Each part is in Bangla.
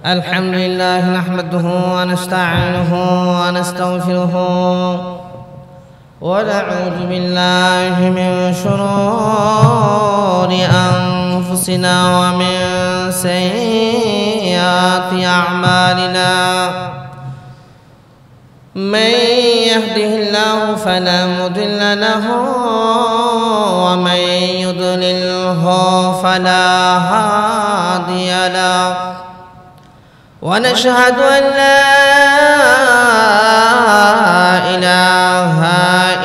الحمد لله نحمده ونستعينه ونستغفره ونعوذ بالله من شرور أنفسنا ومن سيئات أعمالنا من يهده الله فلا مضل له ومن يضلله فلا هادي له ونشهد أن لا إله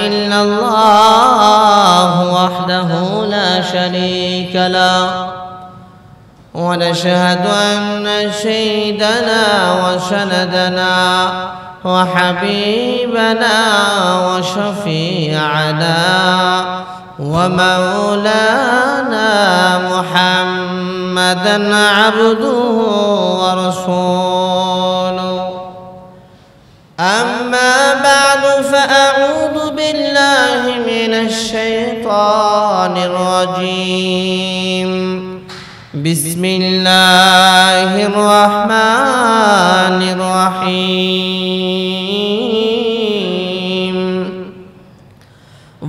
إلا الله وحده لا شريك له ونشهد أن سيدنا وسندنا وحبيبنا وشفيعنا ومولانا محمدا عبده ورسوله أما بعد فأعوذ بالله من الشيطان الرجيم بسم الله الرحمن الرحيم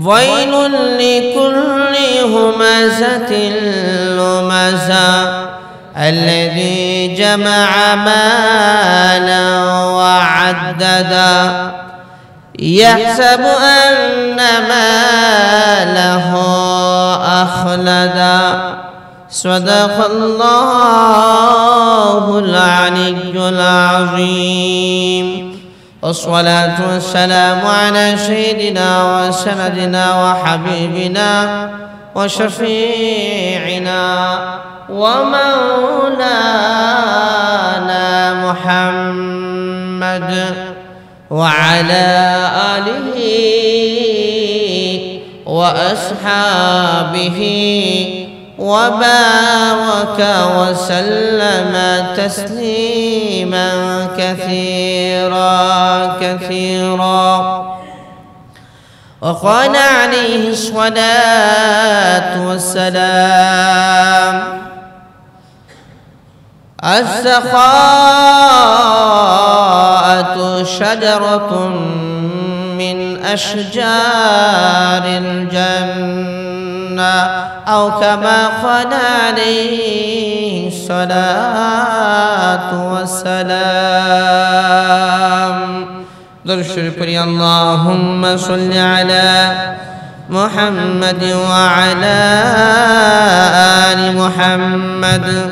ويل لكل همزة لمزة الذي جمع مالا وعددا يحسب أن ماله أخلدا صدق الله العلي العظيم والصلاة والسلام على سيدنا وسندنا وحبيبنا وشفيعنا ومولانا محمد وعلى آله وأصحابه وبارك وسلم تسليما كثيرا كثيرا وقال عليه الصلاة والسلام السخاءة شجرة من أشجار الجنة أو كما قال عليه الصلاة والسلام درشر بري اللهم صل على محمد وعلى آل محمد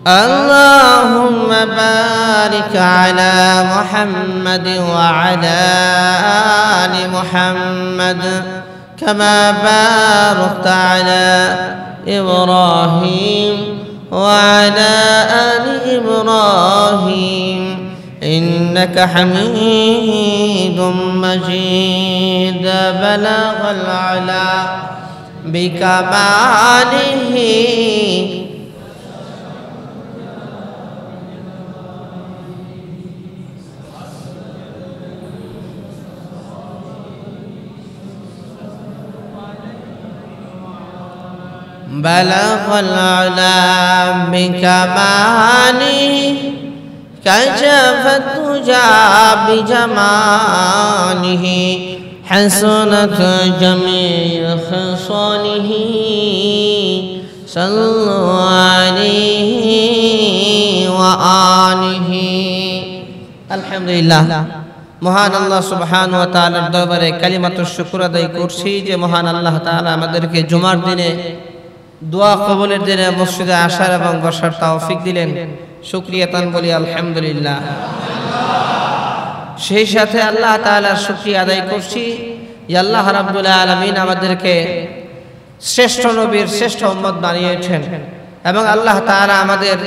اللهم بارك على محمد وعلى آل محمد كما باركت على إبراهيم وعلى آل إبراهيم إنك حميد مجيد بلغ العلا بكماله بلغ العلا بكماله كشف الدجى بجماله حسنت جميع خصاله صلوا عليه وآله الحمد لله মহান আল্লাহ সুবহানাহু ওয়া তাআলার দরবারে কালিমাতুশ শুকর আদায় করছি যে মহান আল্লাহ তাআলা আমাদেরকে জুমার দিনে দোয়া কবুলের দিনে মসজিদে আসার এবং বসার তৌফিক দিলেন শুকরিয়া তান বলি আলহামদুলিল্লাহ সেই সাথে আল্লাহ তাআলার শুকরিয়া আদায় করছি যে আল্লাহ রাব্বুল আলামিন আমাদেরকে শ্রেষ্ঠ নবীর শ্রেষ্ঠ উম্মত বানিয়েছেন এবং আল্লাহ তাআলা আমাদের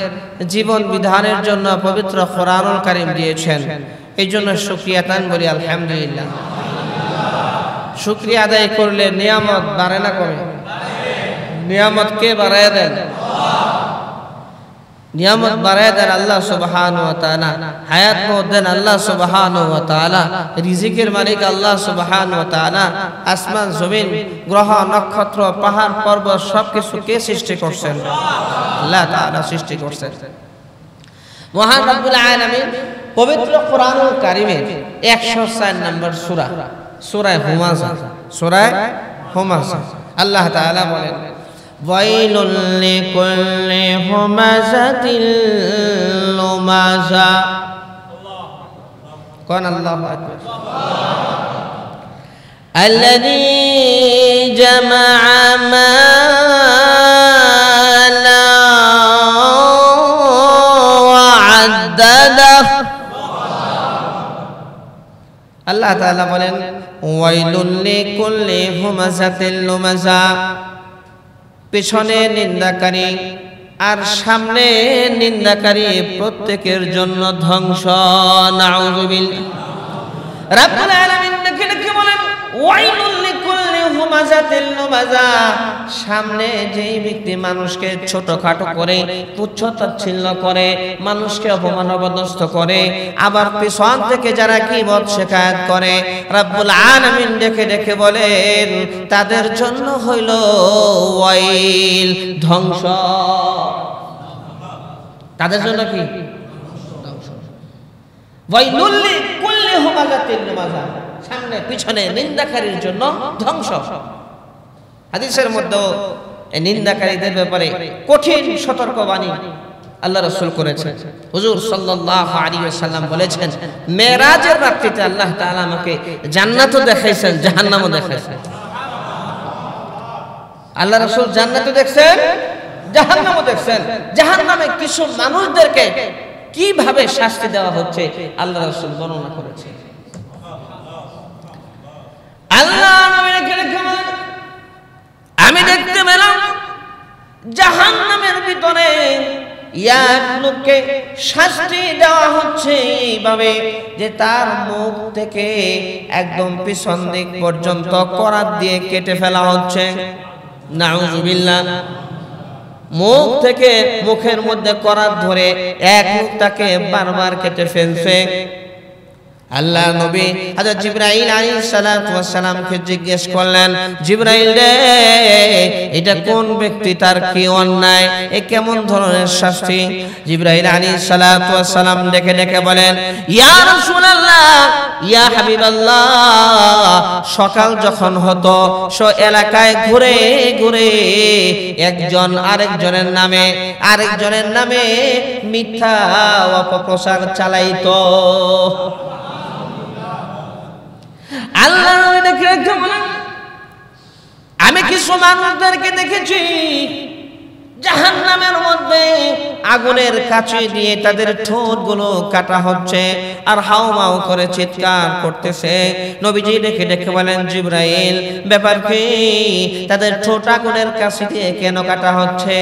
জীবন বিধানের জন্য পবিত্র কোরআনুল কারীম দিয়েছেন এই জন্য শুকরিয়া তান বলি আলহামদুলিল্লাহ শুকরিয়া আদায় করলে নিয়ামত বাড়ে না কমে নিয়ামত কে বাড়ায় দেন নিয়ামত বাড়ায় দেন আল্লাহ সুবহানাহু ওয়া তাআলা, হায়াত মত দেন আল্লাহ সুবহানাহু ওয়া তাআলা, রিজিকের মালিক আল্লাহ সুবহানাহু ওয়া তাআলা। আসমান জমিন গ্রহ নক্ষত্র পাহাড় পর্বত সবকিছু কে সৃষ্টি করছেন? আল্লাহ তাআলা সৃষ্টি করছেন। মহান রব্বুল আলামিন পবিত্র কোরআনুল কারীমের 104 নম্বর সূরা, সূরা হুমাযা, সূরা হুমাযা আল্লাহ তাআলা বলেন, ওয়াইলুল লিকুল্লি হুমাযাতিল লুমাযা। কোন আল্লাহু আকবার। আল্লাযী জামাআ মালা ওয়া আদ্দাদাহু। আল্লাহ তাআলা বলেন, ওয়াইলুল লিকুল্লি হুমাযাতিল লুমাযা, পেছনে নিন্দাকারী আর সামনে নিন্দাকারী প্রত্যেকের জন্য ধ্বংস। নাউযুবিল্লাহ। রাব্বুল আলামিন দেখে বলেন, ওয়াইলুল লিকুল্লি হুমাযাতিল লুমাযা, সামনে যেই ব্যক্তি মানুষকে ছোটখাটো করে, তুচ্ছ-তাচ্ছিল্য করে, মানুষকে অপমান অপদস্থ করে, আবার পেছন থেকে যারা গীবত শিকায়াত করে, রাব্বুল আলামিন দেখে বলেন তাদের জন্য হইল ওয়াইল, ধ্বংস। তাদের জন্য কি? ধ্বংস। ওয়াইলুল লিকুল্লি হুমাযাতিল লুমাযা, সামনে পিছনে নিন্দাকারীর জন্য ধ্বংস। হাদিসের মধ্যে এই নিন্দাকারীদের ব্যাপারে কঠিন সতর্কবাণী আল্লাহ রাসূল করেছেন। হুজুর সাল্লাল্লাহু আলাইহি ওয়াসাল্লাম বলেছেন, মেরাজের রাত্রিতে আল্লাহ তাআলা আমাকে জান্নাতও দেখাইছেন, জাহান্নামও দেখাইছেন। আল্লাহ রাসূল জান্নাতও দেখছেন, জাহান্নামও দেখছেন। জাহান্নামে কিছু মানুষদেরকে কিভাবে শাস্তি দেওয়া হচ্ছে আল্লাহ রাসূল বর্ণনা করেছেন। আল্লাহ আমি দেখতে পেলাম জাহান্নামের ভিতরে এক লোককে শাস্তি দেওয়া হচ্ছে এইভাবে যে তার মুখ থেকে একদম পিছন দিক পর্যন্ত করাত দিয়ে কেটে ফেলা হচ্ছে। নাউযুবিল্লাহ। মুখ থেকে, মুখের মধ্যে করাত ধরে এক মুখ তাকে বারবার কেটে ফেলছে। আল্লাহ নবী হযরত জিবরাইল আলাইহিস সালাতু ওয়াস সালামকে জিজ্ঞেস করলেন, জিবরাইল রে, এটা কোন ব্যক্তি, তার কি অন্যায়, এ কেমন ধরনের শাস্তি? জিবরাইল আলাইহিস সালাতু ওয়াস সালাম ডেকে বলেন, ইয়া রাসূলুল্লাহ, ইয়া হাবিবাল্লাহ, সকাল যখন হতো সো এলাকায় ঘুরে ঘুরে একজন আরেকজনের নামে মিথ্যা অপপ্রচার চালাইতো। আল্লাহ আমি কিছু মানুষদেরকে দেখেছি জাহান্নামের মধ্যে আগুনের কাঁচি দিয়ে তাদের ঠোঁটগুলো কাটা হচ্ছে আর হাউমাউ করে চিৎকার করতেছে। নবীজি ডেকে বলেন, জিবরাইল, ব্যাপার কি? তাদের ঠোঁট আগুনের কাঁচি দিয়ে কেন কাটা হচ্ছে?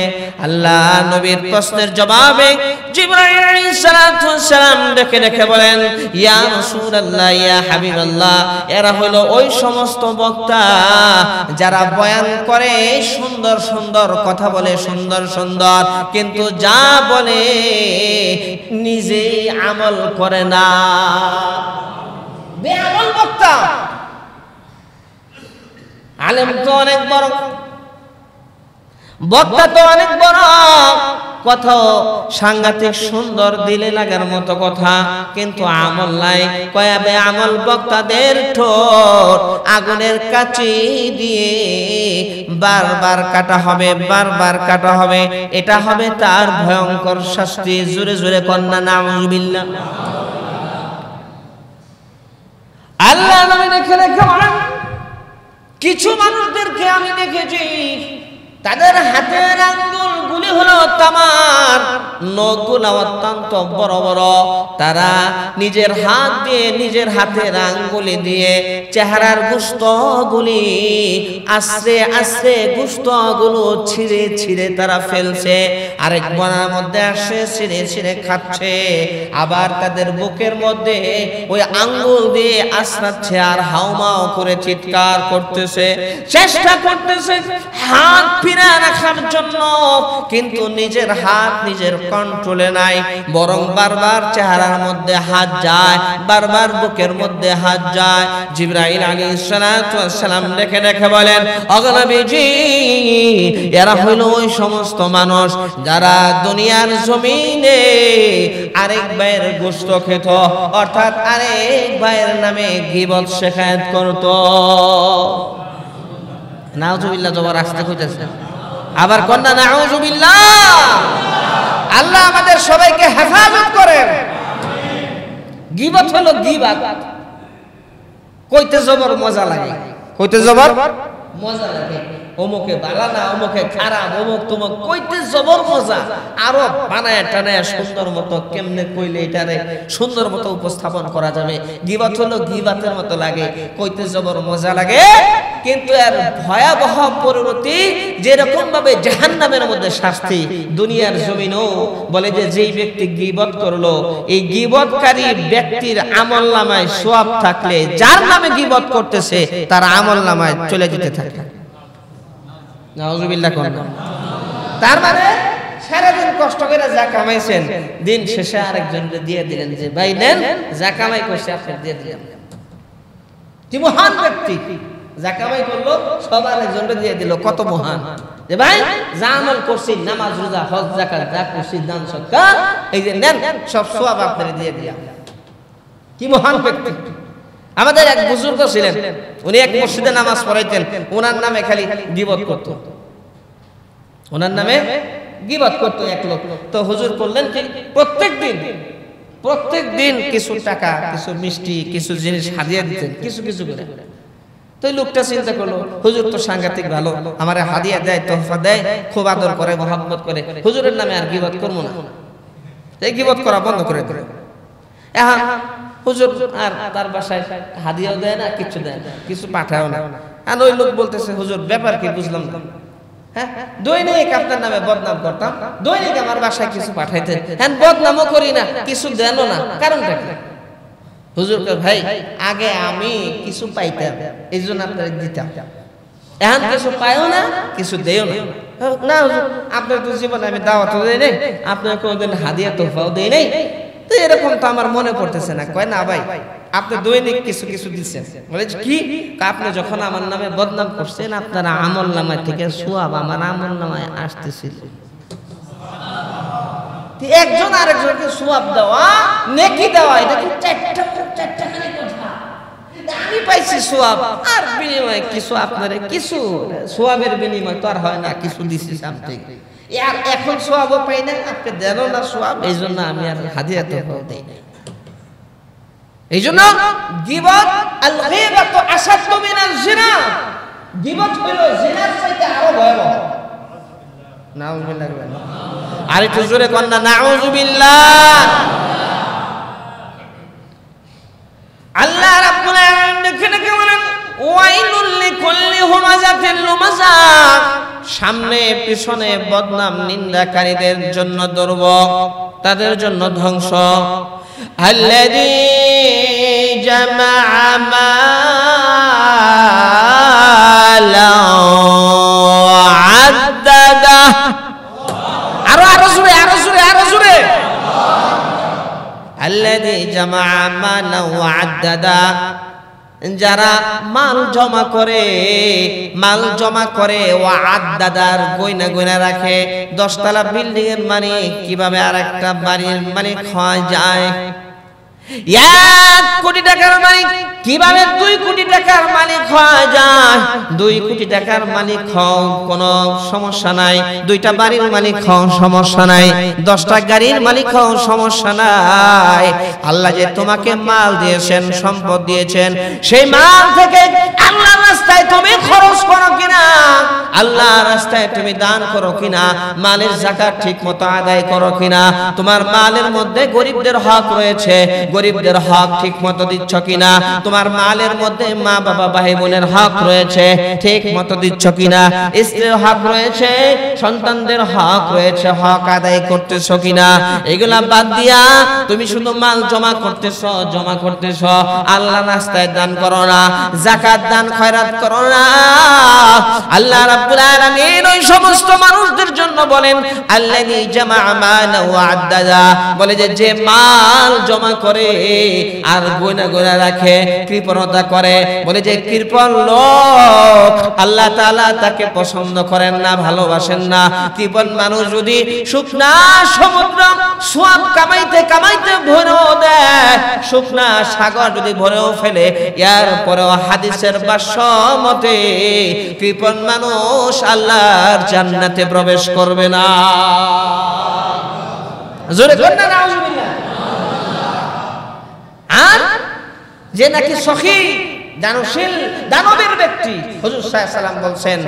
আল্লাহ নবীর প্রশ্নের জবাবে জিবরাইল আলাইহিস সালাতু ওয়াস সালাম ডেকে বলেন, ইয়া রাসূলুল্লাহ, ইয়া হাবিবাল্লাহ, এরা হলো ওই সমস্ত বক্তা যারা বয়ান করে, সুন্দর সুন্দর কথা বলে, সুন্দর কিন্তু যা বলে নিজেই আমল করে না, বেআমল বক্তা। আলেম তো অনেক বড়, বক্তা তো অনেক বড়, কথা সাংঘাতিক সুন্দর, দিলে লাগার মতো কথা, কিন্তু আমল নাই। কয়াবে আমল বক্তাদের ঠোঁট আগুনের কাঁচি দিয়ে বারবার কাটা হবে, এটা হবে তার ভয়ঙ্কর শাস্তি। জোরে জোরে কন্যা নাউযুবিল্লাহ। আল্লাহ নবী দেখে বলেন, কিছু মানুষদেরকে আমি দেখেছি তাদের হাতের আঙ্গুলগুলি হলো তামার, নখগুলো অত্যন্ত বড় বড়। তারা নিজের হাতের আঙ্গুলি দিয়ে চেহারার গোশতগুলি আস্তে গোশতগুলো ছিঁড়ে তারা ফেলছে, আরেক বনার মধ্যে আসে ছিঁড়ে খাচ্ছে। আবার তাদের বুকের মধ্যে ওই আঙ্গুল দিয়ে আছড়াচ্ছে আর হাউমাউ করে চিৎকার করতেছে, চেষ্টা করতেছে হাত ফিরে রাখার জন্য, কিন্তু নিজের হাত নিজের কন্ট্রোলে নাই, বরং বারবার চেহারার মধ্যে হাত যায়, বারবার বুকের মধ্যে হাত যায়। জিবরাইল আলাইহিস সালাতু ওয়াস সালাম দেখে দেখে বলেন, ওগো নবীজি, এরা হলো ওই সমস্ত মানুষ যারা দুনিয়ার জমিনে আরেক ভাইয়ের গোশত খেত, অর্থাৎ আরেক ভাইয়ের নামে গীবত শেখায়ত করত। নাউজুবিল্লাহ, জবর আসতে কইতেছে, আবার কন্যা নাউজুবিল্লাহ। আল্লাহ আমাদের সবাইকে হেফাজত করেন। গীবত হলো গীবত, কইতে জবর মজা লাগে, কইতে জবর মজা লাগে। অমুকে বালা না, অমুকে খারাপ, অমুক তমুক, কইতে জবর মজা। আরো বানায় টানায় সুন্দর মতো কেমনে কইলে এটারে সুন্দর মতো উপস্থাপন করা যাবে। গীবত হলো গীবতের মতো লাগে, কইতে জবর মজা লাগে, কিন্তু এর ভয়াবহ পরিণতি যেরকম ভাবে জাহান্নামের মধ্যে শাস্তি, দুনিয়ার জমিনও বলে যে যেই ব্যক্তি গীবত করলো, এই গীবতকারী ব্যক্তির আমলনামায় সওয়াব থাকলে যার নামে গীবত করতেছে তার আমলনামায় চলে যেতে থাকে। নাউজুবিল্লাহ। তার মানে সারাদিন কষ্ট করে যা কামাইছেন, দিন শেষে আরেকজনকে দিয়ে দিলেন যে ভাই নেন, যা কামাই করছে আপনি দিয়ে দিলেন। কি মহান ব্যক্তি, যা কামাই করলো সব আরেকজনকে দিয়ে দিল। কত মহান যে ভাই যা আমল করছি, নামাজ রোজা হজ যাকাত যা করছি, দান সদকা, এই যে নেন, সব সওয়াব আপনাকে দিয়ে দিলাম। কি মহান ব্যক্তি। আমাদের এক বুজুর্গ ছিলেন, উনি এক মসজিদে নামাজ পড়াইতেন, ওনার নামে খালি গীবত করত, ওনার নামে গীবত করত এক লোক। তো হুজুর করলেন কি, প্রত্যেক দিন কিছু টাকা, কিছু মিষ্টি, কিছু জিনিস হাদিয়া দিতেন, কিছু কিছু করে। তো এই লোকটা চিন্তা করলো, হুজুর তো সাংঘাতিক ভালো, আমারে হাদিয়া দেয়, তোহফা দেয়, খুব আদর করে, মহব্বত করে, হুজুরের নামে আর গীবত করবো না, এই গীবত করা বন্ধ করে দেবে। এখন হুজুর আর তার বাসায় হাদিয়াও দেয় না, কিছু দেয় না, কিছু পাঠাও না। আর ওই লোক বলতেছে, হুজুর ব্যাপার কি বুঝলাম না, হ্যাঁ দৈনিক আপনার নামে বদনাম করতাম, দৈনিক আমার বাসায় কিছু পাঠাইতেন, হ্যাঁ বদনামও করি না, কিছু দেনও না, কারণটা কি? হুজুর কয়, ভাই আগে আমি কিছু পাইতাম, এই জন্য আপনার দিতাম, এখন কিছু পাইও না, কিছু দেও না। না হুজুর, আপনার তো জীবনে আমি দাওয়াতও দেই নাই, আপনার কোনোদিন হাদিয়া তোহফাও দেই নাই, তো এরকম তো আমার মনে পড়তেছে না। কয় না ভাই, আপনি দৈনিক কিছু কিছু দিচ্ছেন। বলে কি, আপনি যখন আমার নামে বদনাম করছেন, আপনার আমল নামায় থেকে সওয়াব আমার আমল নামায় আসতেছিল। একজন আরেকজনকে সওয়াব দেওয়া, নেকি দেওয়া, এটা কি চারটাখানি কথা। আমি পাইছি সওয়াব, আর বিনিময়ে কিছু আপনারে কিছু সওয়াবের বিনিময় তো আর হয় না, কিছু দিছি সামথিং। আর এখন সওয়াবও পাই না, আপনি দেনও না সওয়াব, এই জন্য আমি আর হাদিয়া তোহফাও দেই না। এই জন্য গীবত, আল গীবাতু আশাদ্দু মিনাল জিনা, গীবত হলো জিনার চাইতে আরো ভয়াবহ। নাউজুবিল্লাহ। আর একটু জোরে কন্না নাউজুবিল্লাহ। আল্লাহ রাব্বুল আলামিন দেখে বলেন, ওয়াইলুল লিকুল্লি হুমাযাতিন লুমাযা, সামনে পিছনে বদনাম নিন্দাকারীদের জন্য দুর্ভোগ, তাদের জন্য ধ্বংস। আল্লাযী জামাআ মালান আদ্দাদা। আরো জোরে। আল্লাযী জামাআ মালান আদ্দাদা, যারা মাল জমা করে ওয়া আদ্দাদার গয়না রাখে। 10 তলা বিল্ডিং এর মালিক কিভাবে আরেকটা বাড়ির মালিক হয় যায়, 1 কোটি টাকার মালিক কিভাবে 2 কোটি টাকার মালিক হওয়া যায়। 2 কোটি টাকার মালিক হও কোনো সমস্যা নাই, 2টা বাড়ির মালিক হও সমস্যা নাই, 10টা গাড়ির মালিক হও সমস্যা নাই। আল্লাহ যে তোমাকে মাল দিয়েছেন, সম্পদ দিয়েছেন, সেই মাল থেকে আল্লাহর রাস্তায় তুমি খরচ করো কিনা, আল্লাহর রাস্তায় তুমি দান করো কিনা, মালের যাকাত ঠিকমতো আদায় করো কিনা, তোমার মালের মধ্যে গরিবদের হক রয়েছে, গরিবদের হক ঠিকমতো দিচ্ছ কিনা, তোমার মালের মধ্যে মা বাবা ভাই বোনের হক রয়েছে ঠিক মতো দিচ্ছ কিনা, স্ত্রীর হক রয়েছে, সন্তানদের হক রয়েছে, হক আদায় করতেছ কিনা। এগুলা বাদ দিয়া তুমি শুধু মাল জমা করতেছ, আল্লাহ রাস্তায় দান করো না, যাকাত দান খয়রাত করো না। আল্লাহ রাব্বুল আলামিন ওই সমস্ত মানুষদের জন্য বলেন আল্লাযী জামাআ মালা ওয়া আদ্দাদা, বলে যে মাল জমা করে আর গোনা গোনা রাখে, কৃপণতা করে, বলে যে কৃপণ লোক আল্লাহ তাআলা তাকে পছন্দ করেন না, ভালোবাসেন না। কৃপণ মানুষ যদি শুকনা সমুদ্র সোয়াব কামাইতে কামাইতে ভরেও দেয়, শুকনা সাগর যদি ভরেও ফেলে, এরপরেও হাদিসের ভাষ্য মতে কৃপণ মানুষ আল্লাহর জান্নাতে প্রবেশ করবে না। জোরে কন্যা নাউজুবিল্লাহ। আর যে নাকি সখী দানশীল দানবীর ব্যক্তি, হুজুর সাল্লাল্লাহু আলাইহি ওয়াসাল্লাম বলছেন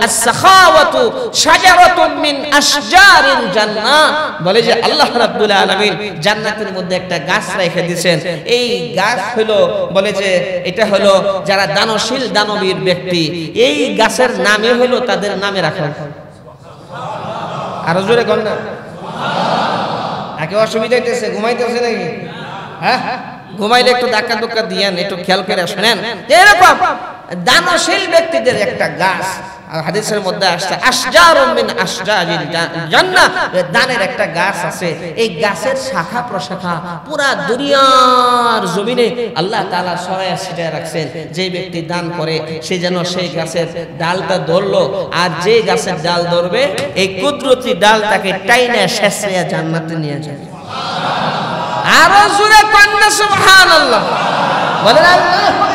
আস-সাখাওয়াতু শাজারাতুন মিন আশজারিল জান্নাহ, বলে যে আল্লাহ রাব্বুল আলামিন জান্নাতের মধ্যে একটা গাছ রেখে দিয়েছেন। এই গাছ হলো, বলে যে এটা হলো যারা দানশীল দানবীর ব্যক্তি, এই গাছের নামে হলো তাদের নামে রাখা। আরো জোরে কোন না, আগে অসুবিধা হইতেছে, ঘুমাইতেছে নাকি? হ্যাঁ, ঘুমাইলে একটু ধাক্কা ধুক্কা দিয়েন, একটু খেয়াল করে শুনেন। এরকম দানশীল ব্যক্তিদের একটা গাছ হাদিসের মধ্যে আসছে আশজারুম মিন আশজারিল জান্নাহ, দানের একটা গাছ আছে। এই গাছের শাখা প্রশাখা পুরা দুনিয়ার জমিনে আল্লাহ তাআলা ছড়ায়া ছিটায়া রাখছেন। যে ব্যক্তি দান করে সে যেন সেই গাছের ডালটা ধরলো, আর যে গাছের ডাল ধরবে এই কুদরতি ডাল তাকে টাইনা শেষে জান্নাতে নিয়ে যাবে। আরো জোরে কন্যা সুবহানাল্লাহ বলেন আল্লাহু আকবার।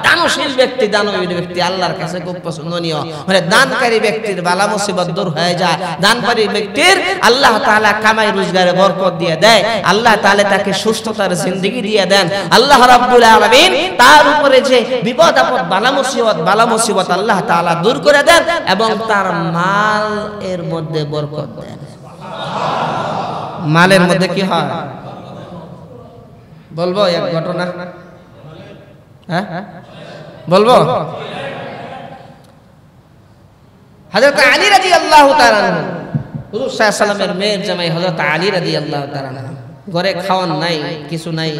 দানশীল ব্যক্তি দানবীর ব্যক্তি আল্লাহর কাছে খুব পছন্দনীয়, মানে দানকারী ব্যক্তির বালা মুসিবত দূর হয়ে যায়। দানকারী ব্যক্তির আল্লাহ তাআলা কামাই রোজগারে বরকত দিয়ে দেয়, আল্লাহ তাআলা তাকে সুস্থতার জিন্দেগি দিয়ে দেন। আল্লাহ রাব্বুল আলামিন তার উপরে যে বিপদ আপদ বালা মুসিবত আল্লাহ তাআলা দূর করে দেন এবং তার মাল এর মধ্যে বরকত দেন। মালের মধ্যে কি হয় বলবো এক ঘটনা, হ্যাঁ বলবো। হযরত আলী রাদিয়াল্লাহু তাআলা আনহু, হুজুর সাল্লাল্লাহু আলাইহি ওয়াসাল্লামের মেয়ের জামাই হযরত আলী রাদিয়াল্লাহু তাআলা আনহু, ঘরে খাওয়ান নাই, কিছু নাই।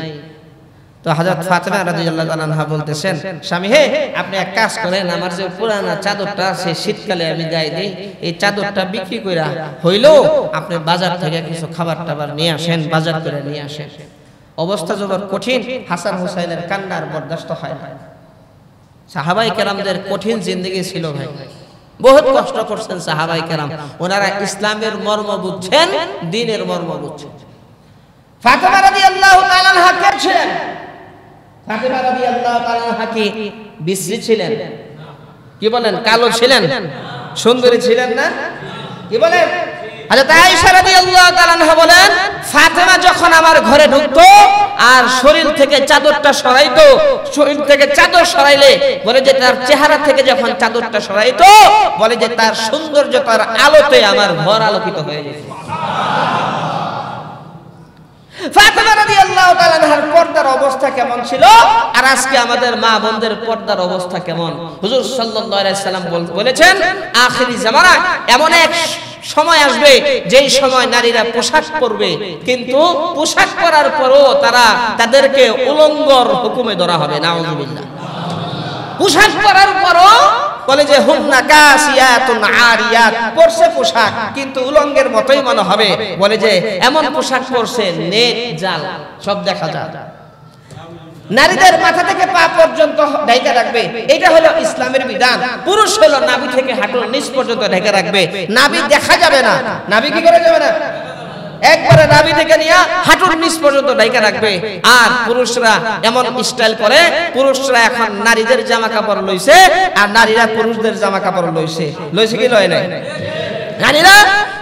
তো হযরত ফাতেমা রাদিয়াল্লাহু তাআলা আনহা বলতেছেন, স্বামী হে আপনি এক কাজ করেন, আমার যে পুরানা চাদরটা আছে শীতকালে আমি গায়ে দেই, এই চাদরটা বিক্রি কইরা হইলো আপনি বাজার থেকে কিছু খাবার টাবার নিয়ে আসেন, বাজার করে নিয়ে আসেন। অবস্থা যখন কঠিন, হাসান হুসাইনের কান্নার বরদাস্ত হয় না। সাহাবায়ে কেরামদের কঠিন জিন্দেগি ছিল ভাই, বহুত কষ্ট করছেন সাহাবায়ে কেরাম, ওনারা ইসলামের মর্ম বুঝছেন, দ্বীনের মর্ম বুঝছেন। ফাতেমা রাদিয়াল্লাহু তাআলা আনহা কে ছিলেন? ফাতেমা রাদিয়াল্লাহু তাআলা আনহা কি বিশ্রী ছিলেন? কি বলেন? কালো ছিলেন? সুন্দরী ছিলেন না? কি বলেন? হযরত আয়েশা রাদিয়াল্লাহু তাআলা আনহা বলেন, ফাতেমা যখন আমার ঘরে ঢুকতো আর শরীর থেকে চাদরটা সরাইতো, শরীর থেকে চাদর সরাইলে বলে যে তার চেহারা থেকে যখন চাদরটা সরাইতো, বলে যে তার সৌন্দর্য, তার আলোতে আমার ঘর আলোকিত হয়ে যেত। ফাতেমা রাদিয়াল্লাহু তাআলা আনহার পর্দার অবস্থা কেমন ছিল, আর আজকে আমাদের মা বোনদের পর্দার অবস্থা কেমন? হুজুর সাল্লাল্লাহু আলাইহি সাল্লাম বলেছেন, আখিরি জামানায় এমন এক সময় আসবে যেই সময় নারীরা পোশাক পরবে, কিন্তু পোশাক পরার পরও তাদেরকে উলঙ্গর হুকুমে ধরা হবে। নাউযুবিল্লাহ। পোশাক পরার পরও বলে যে হুন্না কাসিয়াতুন আরিয়াত, পরছে পোশাক কিন্তু উলঙ্গের মতোই মনে হবে। বলে যে এমন পোশাক পরছে নেট জাল সব দেখা যায়। নারীদের মাথা থেকে পা পর্যন্ত ঢেকে রাখবে, এটা হলো ইসলামের বিধান। পুরুষ হলো নাভি থেকে হাঁটুর নিচ পর্যন্ত ঢেকে রাখবে, নাভি দেখা যাবে না। নাভি কি করে যাবে না? একবারে নাভি থেকে নিয়ে হাঁটুর নিচ পর্যন্ত ঢেকে রাখবে। আর পুরুষরা এমন স্টাইল করে, পুরুষরা এখন নারীদের জামা কাপড় লইছে আর নারীরা পুরুষদের জামা কাপড় লইছে কি লয় নাই? নারীরা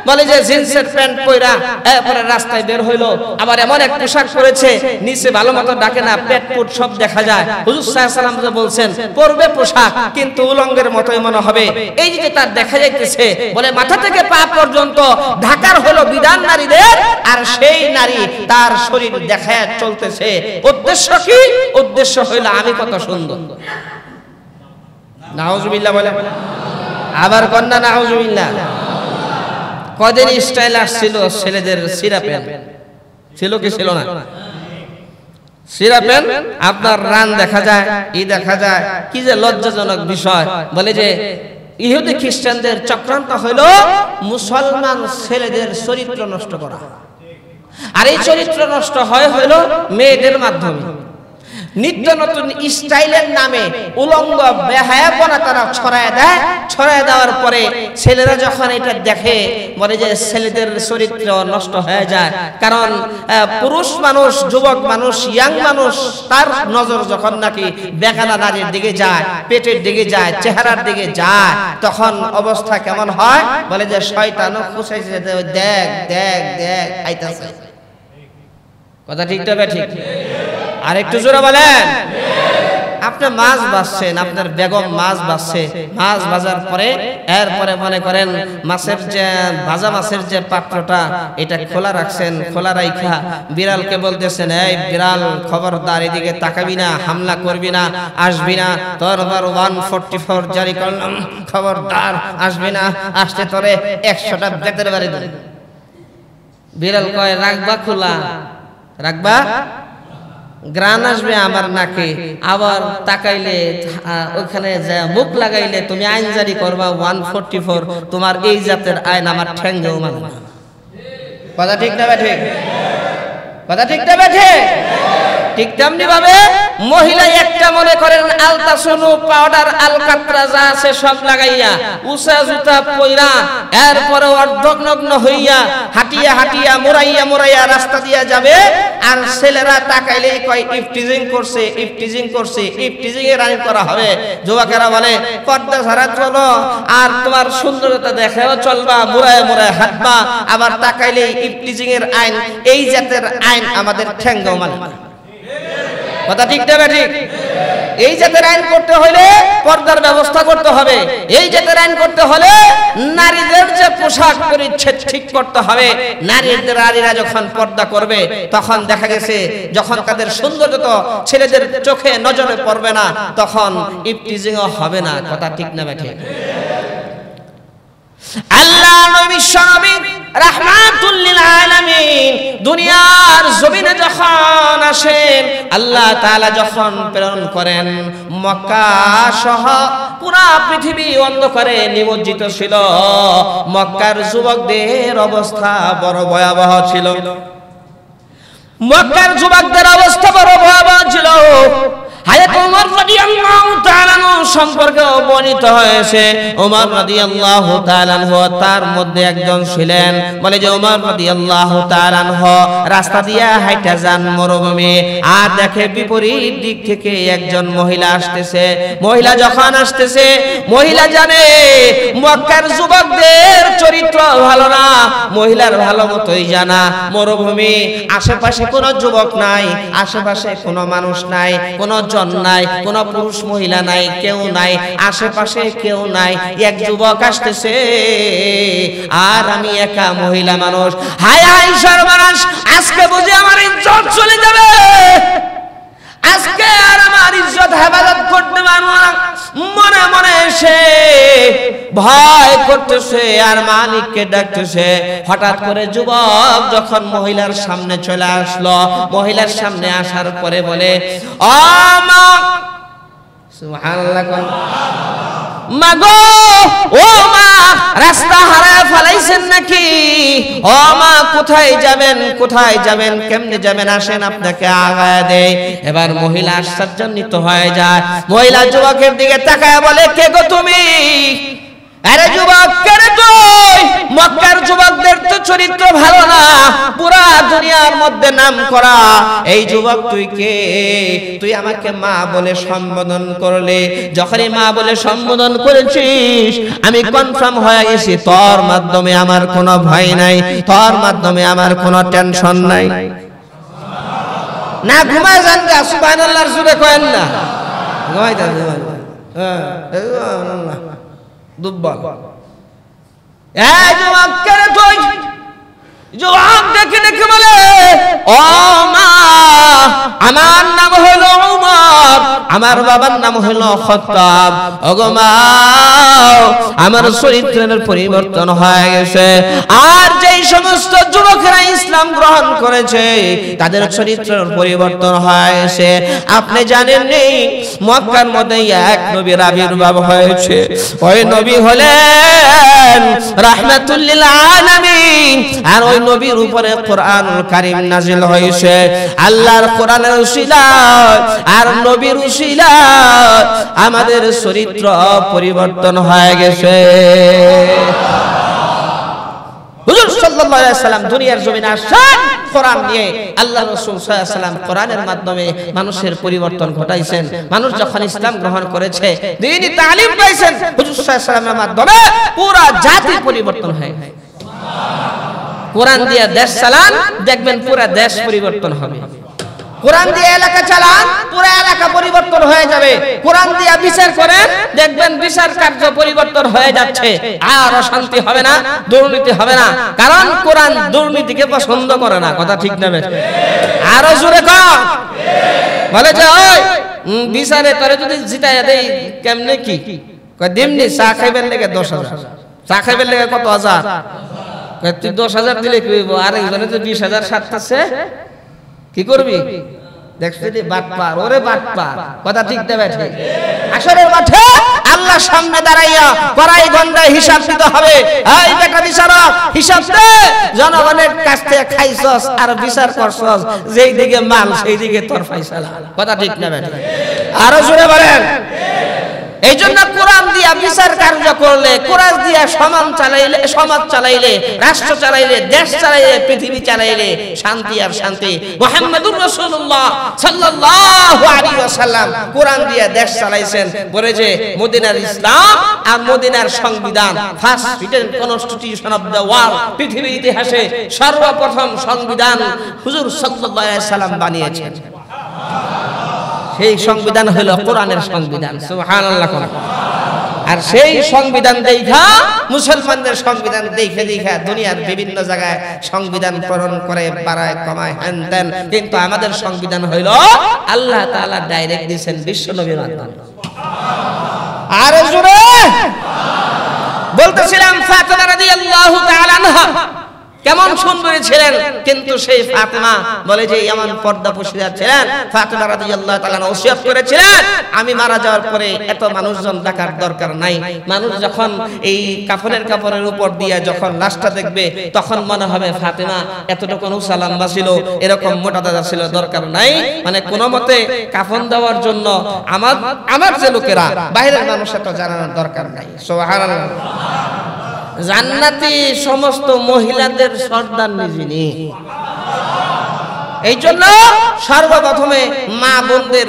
বলে যে জিন্সের প্যান্ট পরা এরপরে রাস্তায় বের হইলো, আবার এমন এক পোশাক পরেছে নিচে ভালো মতো ডাকে না, পেট পুট সব দেখা যায়। হুজুর সাল্লাল্লাহু আলাইহি ওয়াসাল্লাম বলছেন পরবে পোশাক কিন্তু উলঙ্গের মতোই মনে হবে। এই যে তার দেখা যাইতেছে, বলে মাথা থেকে পা পর্যন্ত ঢাকার হলো বিধান নারীদের, আর সেই নারী তার শরীর দেখায় চলতেছে। উদ্দেশ্য কি? উদ্দেশ্য হইলো আমি কত সুন্দর। নাউজুবিল্লাহ বলে, আবার কন্যা নাউজুবিল্লাহ। কদিন স্টাইল আসছিল ছেলেদের সিরা প্যান্ট ছিল কি ছিল না? ছিঁড়া প্যান্ট আপনার রান দেখা যায়, দেখা যায়। কি যে লজ্জাজনক বিষয়, বলে যে ইহুদি খ্রিস্টানদের চক্রান্ত হলো মুসলমান ছেলেদের চরিত্র নষ্ট করা। আর এই চরিত্র নষ্ট হলো মেয়েদের মাধ্যমে। নিত্য নতুন স্টাইলের নামে উলঙ্গ বেহায়াপনা তারা ছড়ায় দেয়। ছড়ায় দেওয়ার পরে ছেলেরা যখন এটা দেখে বলে যে ছেলেদের চরিত্র নষ্ট হয়ে যায়। কারণ পুরুষ মানুষ, যুবক মানুষ, ইয়াং মানুষ, তার নজর যখন নাকি বেগানা নারীর দিকে যায়, পেটের দিকে যায়, চেহারার দিকে যায়, তখন অবস্থা কেমন হয়? বলে যে শয়তানও খুশাইছে, দেখ দেখ দেখ আইতাছে। কথা ঠিক তবে ঠিক। আর একটু জোরে বলেন। আপনি মাছ বাছছেন, আপনার বেগম মাছ বাছছে, মাছ ভাজার পরে এরপরে মনে করেন মাছের যে ভাজা মাছের যে পাত্রটা এটা খোলা রাখছেন, খোলা রাইখা বিড়ালকে বলতেছেন, এই বিড়াল খবরদার এদিকে তাকাবি না, হামলা করবি না, আসবি না, তোর 144 জারি করলাম, খবরদার আসবি না, আসতে তোরে 100টা বেতের বাড়ি দেব। বিড়াল কয় রাখবা খোলা, রাখবা, গ্রান আসবে আমার নাকে, আবার তাকাইলে ওখানে মুখ লাগাইলে তুমি আইন জারি করবা 144, তোমার এই জাতের আইন আমার ঠ্যাঙ্গেও মানবে না। কথা ঠিক না ঠিক? কথা ঠিক না ঠিক? ঠিক তেমনি ভাবে মহিলা একটা মনে করেন আলতাসনু পাউডার আলকাতরা যা আছে সব লাগাইয়া উষা জুতা পয়রা এরপরে অর্ধনগ্ন হইয়া হাঁটিয়া হাঁটিয়া মোরাইয়া মোরাইয়া রাস্তা দিয়া যাবে। আর ছেলেরা তাকাইলেই কয় ইফটিজিং করছে, ইফটিজিং করছে, ইফটিজিং এর আইন করা হবে। যুবকেরা বলে পর্দা ছাড়া চলো, আর তোমার সুন্দরতা দেখেও চলবা, মোরায় মোরায় হাঁটবা, আবার তাকাইলেই ইফটিজিং এর আইন, এই জাতের আইন আমাদের ঠ্যাঙ্গও মানবে না। কথা ঠিক না ঠিক? এই জাতের আইন করতে হলে পর্দার ব্যবস্থা করতে হবে। এই জাতের আইন করতে হলে নারীদের যে পোশাক পরিচ্ছদ ঠিক করতে হবে। নারীরা যখন পর্দা করবে তখন দেখা গেছে যখন তাদের সৌন্দর্যতা ছেলেদের চোখে নজরে পড়বে না, তখন ইফটিজিংও হবে না। কথা ঠিক না ঠিক? আল্লাহ নবী শরবি রাহমাতুল লিল আলামিন দুনিয়ার জমিনে যখন আসেন, আল্লাহ তাআলা যখন প্রেরণ করেন, মক্কা সহ পুরা পৃথিবী অন্ধকারে নিমজ্জিত ছিল। মক্কার যুবকদের অবস্থা বড় ভয়াবহ ছিল। মক্কার যুবকদের অবস্থা বড় ভয়াবহ ছিল। হযরত ওমর রাদিয়াল্লাহু তাআলা সম্পর্কে বর্ণিত হয়েছে, ওমর রাদিয়াল্লাহু তাআলা তার মধ্যে একজন ছিলেন। বলে যে ওমর রাদিয়াল্লাহু তাআলা রাস্তা দিয়ে হাঁটা যান মরুভূমি, আর দেখে বিপরীত দিক থেকে একজন মহিলা আসতেছে। মহিলা যখন আসতেছে, মহিলা জানে মক্কার যুবকদের চরিত্র ভালো না, মহিলার ভালো মতোই জানা। মরুভূমি, আশেপাশে কোনো যুবক নাই, আশেপাশে কোনো মানুষ নাই, কোনো জন নাই, কোনো পুরুষ মহিলা নাই, কেউ নাই, আশেপাশে কেউ নাই। এক যুবক আসতেছে আর আমি একা মহিলা মানুষ। হায় হায় সর্বনাশ, আজকে বুঝি আমার ইজ্জত চলে যাবে, আজকে আর আমার ইজ্জত হেফাজত করতে পারবো না। মনে মনে সে ভয় করতেছে আর মালিককে ডাকতেছে। হঠাৎ করে যুবক যখন মহিলার সামনে চলে আসলো, মহিলার সামনে আসার পরে বলে, ও মা, সুবহানাল্লাহ, মা গো, ও মা, রাস্তা হারায় ফেলাইছেন নাকি? ও মা, কোথায় যাবেন, কোথায় যাবেন, কেমনে যাবেন, আসেন আপনাকে আগায় দেয়। এবার মহিলা আশ্চর্যান্বিত হয়ে যায়। মহিলা যুবকের দিকে তাকায় বলে, কে গো তুমি? আরে যুবক, কে রে তুই? মক্কার যুবকদের তো চরিত্র ভালো না, পুরা দুনিয়ার মধ্যে নাম করা। এই যুবক তুই কে? তুই আমাকে মা বলে সম্বোধন করলে। যখনই মা বলে সম্বোধন করেছিস, আমি কনফার্ম হয়ে গেছি তোর মাধ্যমে আমার কোনো ভয় নাই, তোর মাধ্যমে আমার কোনো টেনশন নাই। না ঘুমায় যান গা, সুবহানাল্লাহর জোরে কয়েন না, ঘুমাই যান। দুর্বল যুবক দেখে দেখে বলে, ও মা, আমার নাম হলো উমর, আমার বাবার নাম হলো খাত্তাব। ওগো মা, আমার চরিত্রের পরিবর্তন হয়ে গেছে। আর যেই সমস্ত যুবকেরা ইসলাম গ্রহণ করেছে তাদের চরিত্রের পরিবর্তন হয়ে গেছে। আপনি জানেন নি মক্কার মধ্যে এক নবীর আবির্ভাব হয়েছে। ওই নবী হলেন রাহমাতুল লিল আলামিন। আর ওই নবীর উপরে কোরআনুল কারীম নাযিল হয়েছে। আল্লাহর কোরআনের উসিলায় আর নবীর উসিলায় আমাদের চরিত্র পরিবর্তন হয়ে গেছে। হুজুর সাল্লাল্লাহু আলাইহি ওয়াসাল্লাম দুনিয়ার জমিনে আসেন কোরআন নিয়ে। আল্লাহ রাসূল সাল্লাল্লাহু আলাইহি ওয়াসাল্লাম কোরআনের মাধ্যমে মানুষের পরিবর্তন ঘটাইছেন। মানুষ যখন ইসলাম গ্রহণ করেছে, দ্বীনি তালিম পাইছেন, হুজুর সাল্লাল্লাহু আলাইহি ওয়াসাল্লামের মাধ্যমে পুরো জাতি পরিবর্তন হয়। কোরআন দিয়ে দেশ চালান, দেখবেন পুরো দেশ পরিবর্তন হবে। কোরআন দিয়ে এলাকা চালান, পুরো এলাকা পরিবর্তন হয়ে যাবে। কোরআন দিয়ে বিচার করেন, দেখবেন বিচার কার্য পরিবর্তন হয়ে যাচ্ছে। আর অশান্তি হবে না, দুর্নীতি হবে না, কারণ কোরআন দুর্নীতিকে পছন্দ করে না। কথা ঠিক না? আরো জোরে কর। বলে যে ওই বিচারে তোরে যদি জিতাইয়া দেই কেমনে কি কয় দিমনি চা খাইবেন লেগে 10,000, চা খাইবেন লেগে কত হাজার, তুই 10,000 দিলে কি হইব? আরেকজনে তো 20,000 সারতেছে, কি করবি? দেখছিলি বাটপার, ওরে বাটপার। কথা ঠিক না বেঠে? আসরের মাঠে আল্লাহর সামনে দাঁড়াইয়া কড়াই গন্ডায় হিসাব দিতে হবে। এই বেটা বিচারক, হিসাব দে। জনগণের কাছ থেকে খাইছস আর বিচার করছস, যেই দিকে মাল সেই দিকে তোর ফয়সালা। কথা ঠিক না বেঠে? আরো জোরে বলেন। এই জন্য কোরআন দিয়া বিচার কার্য করলে, কোরআন দিয়া সমাজ চালাইলে, রাষ্ট্র চালাইলে, দেশ চালাইলে, পৃথিবী চালাইলে শান্তি আর শান্তি। মুহাম্মদুর রাসূলুল্লাহ সাল্লাল্লাহু আলাইহি ওয়াসাল্লাম কোরআন দিয়া দেশ চালাইছেন। বলে যে মদিনার ইসলাম আর মদিনার সংবিধান, first written constitution of the world, পৃথিবীর ইতিহাসে সর্বপ্রথম সংবিধান হুজুর সাল্লাল্লাহু আলাইহি ওয়াসাল্লাম বানিয়েছেন। সেই সংবিধান হলো কোরআনের সংবিধান। সুবহানাল্লাহ। আর সেই সংবিধান দেখা মুসলমানদের সংবিধান দেখে দেখে দুনিয়ার বিভিন্ন জায়গায় সংবিধান প্রণয়ন করে, বাড়ায় কমায় হেন তেন, কিন্তু আমাদের সংবিধান হইল আল্লাহ তাআলা ডাইরেক্ট দিয়েছেন বিশ্ব নবীর মাধ্যমে। আর জোরে বলতেছিলাম ফাতেমা রাদিয়াল্লাহু তাআলা আনহা কেমন সুন্দরী ছিলেন, কিন্তু সেই ফাতেমা বলে যে এমন পর্দাপোশিদা ছিলেন। ফাতেমা রাদিয়াল্লাহু তাআলা ওসিয়ত করেছিলেন, আমি মারা যাওয়ার পরে এত মানুষজন ডাকার দরকার নাই। মানুষ যখন এই কাফনের উপর দিয়ে যখন লাশটা দেখবে তখন মনে হবে ফাতেমা এতটুকু উঁচা লম্বা ছিল, এরকম মোটা দাদা ছিল, দরকার নাই। মানে কোনো মতে কাফন দেওয়ার জন্য আমার যে লোকেরা বাইরের মানুষ এত জানানোর দরকার নাই। সুবহানাল্লাহ। জান্নাতি সমস্ত মহিলাদের সর্দারনি যিনি। এই জন্য সর্বপ্রথমে মা বোনদের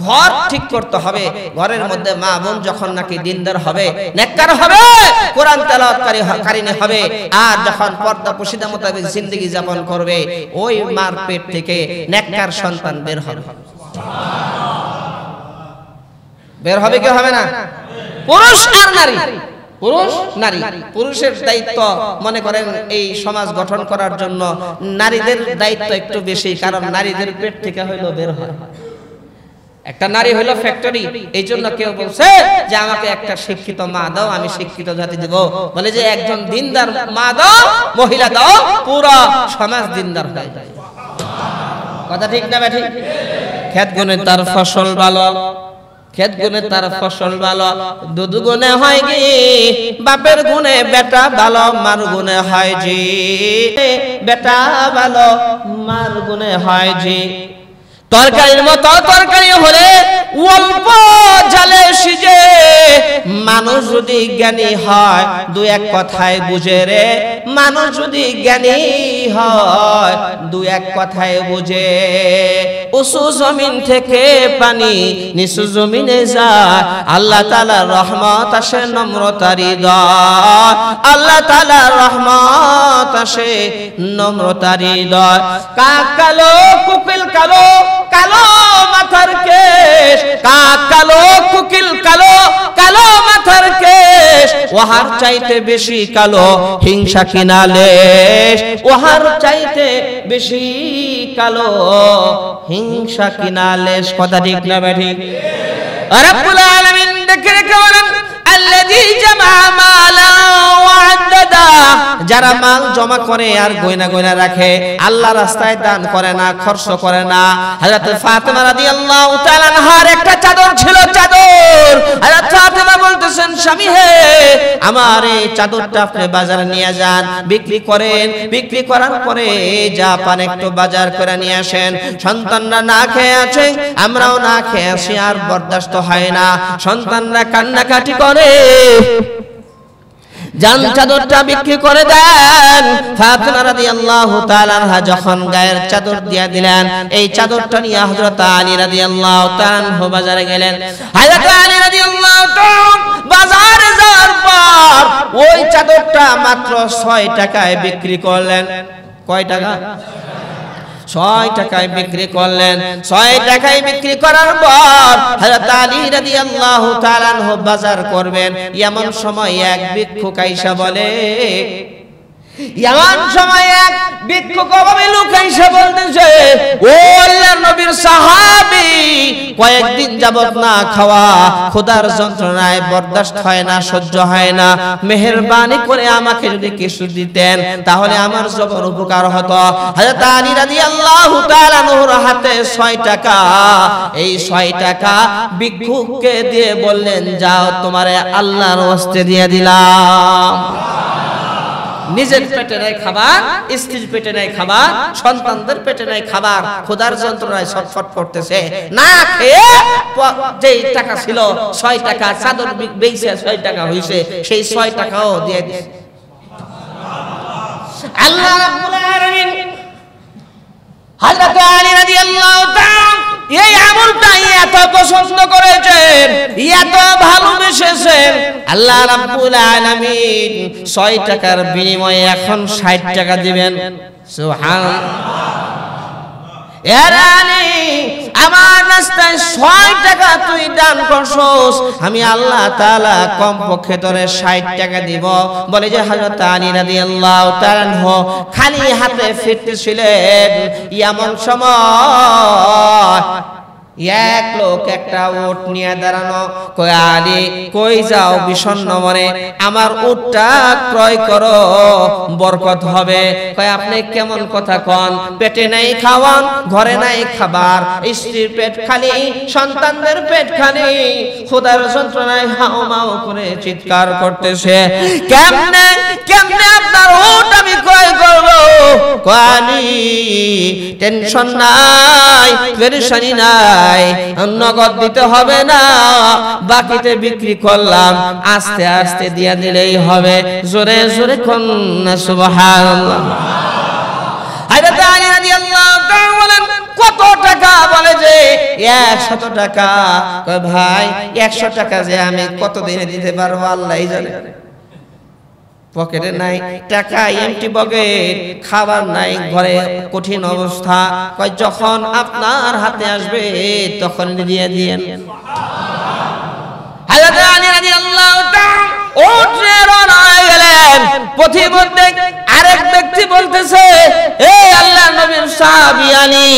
ঘর ঠিক করতে হবে। ঘরের মধ্যে মা বোন যখন নাকি দিনদার হবে, নেককার হবে, কোরআন তেলাওয়াতকারী হবে, আর যখন পর্দা পর্দা মোতাবেক জিন্দেগি যাপন করবে, ওই মার পেট থেকে নেককার সন্তান বের হবে। বের হবে কি হবে না? পুরুষ আর নারী, পুরুষ নারী। পুরুষের দায়িত্ব মনে করেন এই সমাজ গঠন করার জন্য, নারীদের দায়িত্ব একটু বেশি, কারণ নারীদের পেট থেকে হইলো বের হয়। একটা নারী হইলো ফ্যাক্টরি। এই জন্য কেউ বলছে যে আমাকে একটা শিক্ষিত মা দাও, আমি শিক্ষিত জাতি দেব। বলে যে একজন দিনদার মা দাও, মহিলা দাও, পুরো সমাজ দিনদার হয়ে যায়। কথা ঠিক না ঠিক? খেত গুনে তার ফসল ভালো, খেত গুনে তার ফসল ভালো, দুধ গুনে হয় জি, বাপের গুনে বেটা ভালো, মার গুনে হয় জি, বেটা ভালো, মার গুনে হয় জি। তরকারির মতো তরকারি হলে অল্প জালে সিজে, মানুষ যদি জ্ঞানী হয় দু এক কথায় বুঝে রে, মানুষ যদি জ্ঞানী হয় দু এক কথায় বুঝে। উঁচু জমিন থেকে পানি নিচু জমিনে যায়, আল্লাহ তাআলার রহমত আসে নম্রতার হৃদয়, আল্লাহ তাআলার রহমত আসে নম্রতার হৃদয়। কাক কালো, কোকিল কালো, কালো মাথার কেশ, কাক কালো, কোকিল কালো, কালো মাথার কেশ, ওহার চাইতে বেশি কালো হিংসা কিনা লেশ, ওহার চাইতে বেশি কালো হিংসা কিনা লেশ। কথা ঠিক না ঠিক? রব্বুল আলামিন দেখে রেখে বলেন আল্লাযী জামা মালা ওয়া আদ্দাদা, যারা মাল জমা করে আর গয়না গয়না রাখে, আল্লাহ রাস্তায় দান করে না, খরচ করে না। হযরত ফাতেমা রাদিয়াল্লাহু তাআলা আনহার একটা চাদর ছিল, চাদর। হযরত ফাতেমা বলতেছেন স্বামী হে, আমার এই চাদরটা আপনি বাজারে নিয়ে যান, বিক্রি করেন, বিক্রি করার পরে যা পান একটু বাজার করে নিয়ে আসেন। সন্তানরা না খেয়ে আছে, আমরাও না খেয়ে আছি, আর বরদাস্ত হয় না। সন্তানরা কান্নাকাটি করে, জান চাদরটা বিক্রি করে দেন। ফাতেমা রাদিয়াল্লাহু তাআলা আনহা যখন গায়ের চাদর দিয়ে দিলেন, এই চাদরটা নিয়ে হযরত আলী রাদিয়াল্লাহু তাআলা আনহু বাজারে গেলেন। হযরত আলী রাদিয়াল্লাহু তাআলা বাজারে যাওয়ার পর ওই চাদরটা মাত্র 6 টাকায় বিক্রি করলেন। কয় টাকা? 6 টাকায় বিক্রি করলেন। 6 টাকায় বিক্রি করার পর হযরত আলী রাদিয়াল্লাহু তাআলা আনহু বাজার করবেন। এমন সময় এক ভিক্ষুক আইসা বলে, এমন সময় এক ভিক্ষুক অভাবে লোক আইসা বলতেছে, ও আল্লাহর নবীর সাহাবী, কয়েকদিন যাবত না খাওয়া, ক্ষুধার যন্ত্রণায় বরদাস্ত হয় না, সহ্য হয় না, মেহেরবানি করে আমাকে যদি কিছু দিতেন তাহলে আমার জবর উপকার হতো। হযরত আলী রাদিয়াল্লাহু তাআলা আনহুর হাতে 6 টাকা, এই 6 টাকা ভিক্ষুককে দিয়ে বললেন, যাও তোমারে আল্লাহর ওয়াস্তে দিয়ে দিলাম। নিজের পেটে নাই খাবার, স্ত্রীর পেটে নাই খাবার, সন্তানদের পেটে নাই খাবার, ক্ষুধার যন্ত্রণায় ছটফট করতেছে, না খেয়ে যেই টাকা ছিল 6 টাকা, চাদর বেচে 6 টাকা হইছে, সেই 6 টাকাও দিয়ে দিয়েছে। আল্লাহ রাব্বুল আলামিন হযরত আলী রাদিয়াল্লাহু তাআলা এই আমলটা এত পছন্দ করেছেন, এত ভালোবেসেছেন, আল্লাহ রাব্বুল আলামিন 6 টাকার বিনিময়ে এখন 60 টাকা দিবেন। সুবহানাল্লাহ। আমার রাস্তায় 6 টাকা তুই দান করছস, আমি আল্লাহ তাআলা কমপক্ষে তোরে 60 টাকা দিব। বলে যে হযরত আলী রাদিয়াল্লাহু তাআলা খালি হাতে ফিরতেছিলেন, এমন সময় এক লোক একটা উট নিয়ে দাঁড়ানো। কই আলী, কই যাও বিষণ্ণ মনে? আমার উটটা ক্রয় করো, বরকত হবে। কই আপনি কেমন কথা কন? পেটে নাই খাওয়ান, ঘরে নাই খাবার, স্ত্রীর পেট খালি, সন্তানদের পেট খালি, ক্ষুধার যন্ত্রণায় হাউমাউ করে চিৎকার করতেছে, কেমনে কেমনে আপনার উট আমি ক্রয় করব? কই আলী, টেনশন নাই, পেরেশানি নাই, নগদ দিতে হবে না, বাকিতে বিক্রি করলাম, আস্তে আস্তে দিয়ে দিলেই হবে। জোরে জোরে কোন না সুবহানাল্লাহ। হযরত আলী রাদিয়াল্লাহু তাআলা বলেন, কত টাকা? বলে যে 100 টাকা। কয় ভাই 100 টাকা যে আমি কত দিনে দিতে পারবো আল্লাহই জানে। পকেটে নাই টাকা, এমটি পকেট, খাবার নাই, ঘরে কঠিন অবস্থা। কয় যখন আপনার হাতে আসবে তখন দিয়ে দিয়েন। হযরত আলী রাদিয়াল্লাহু তাআলা উঠে রওনা হয়ে গেলেন। পথিমধ্যে আরেক ব্যক্তি বলতেছে, এই আল্লাহর নবীর সাহাবী আলী,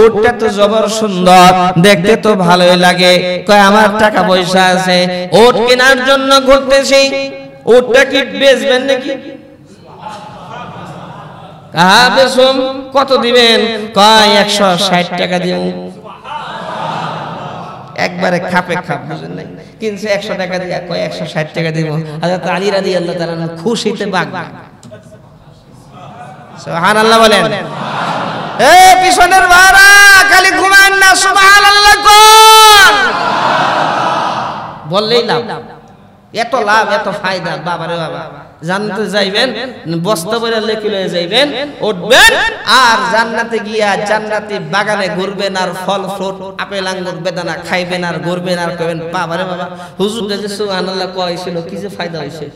উটটা তো জবর সুন্দর, দেখতে তো ভালোই লাগে। কয় আমার টাকা পয়সা আছে, উট কেনার জন্য ঘুরতেছি, উটটা কি বেচবেন নাকি? কাহা বেচুম, কত দিবেন? কয় 160 টাকা দিব। একবারে খাপে খাপ, বুঝেন নাই? কিনছে 100 টাকা দিয়ে, কয় 160 টাকা দিব। হযরত আলী রাদিয়াল্লাহু তাআলা খুশিতে বাগবা। সুবহানাল্লাহ বলেন। এই পিছনের ভাড়া খালি ঘুমান না, সুবহানাল্লাহ কোন বললেই লাভ। এত লাভ, এত ফায়দা, বাবারে বাবা। জান্নাতে যাইবেন, বস্তা বইরা লেখি লয়ে যাইবেন, উঠবেন, আর জান্নাতে গিয়া জান্নাতি বাগানে ঘুরবেন, আর ফল ফ্রুট, আপেল আঙ্গুর বেদানা খাইবেন, আর ঘুরবেন, আর কইবেন বাবারে বাবা, হুজুর যে সুবহানাল্লাহ কইছিল, কি যে ফায়দা হইছে।